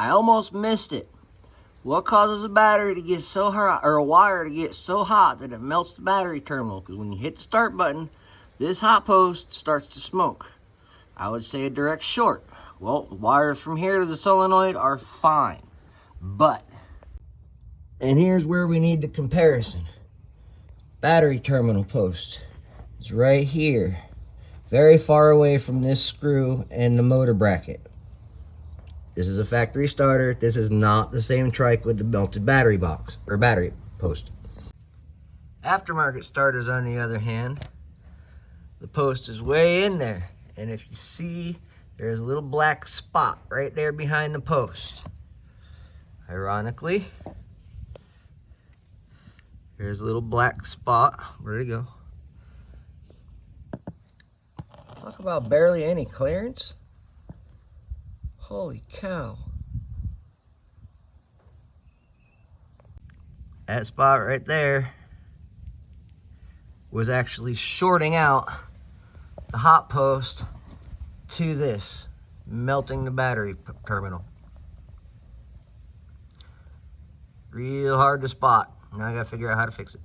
I almost missed it. What causes a battery to get so hot, or a wire to get so hot that it melts the battery terminal? Because when you hit the start button, this hot post starts to smoke. I would say a direct short. Well, wires from here to the solenoid are fine. But, and here's where we need the comparison. Battery terminal post is right here. Very far away from this screw and the motor bracket. This is a factory starter. This is not the same trike with the melted battery box, or battery post. Aftermarket starters, on the other hand, the post is way in there. And if you see, there's a little black spot right there behind the post. Ironically, there's a little black spot. Where'd it go? Talk about barely any clearance. Holy cow. That spot right there was actually shorting out the hot post to this, melting the battery terminal. Real hard to spot. Now I gotta figure out how to fix it.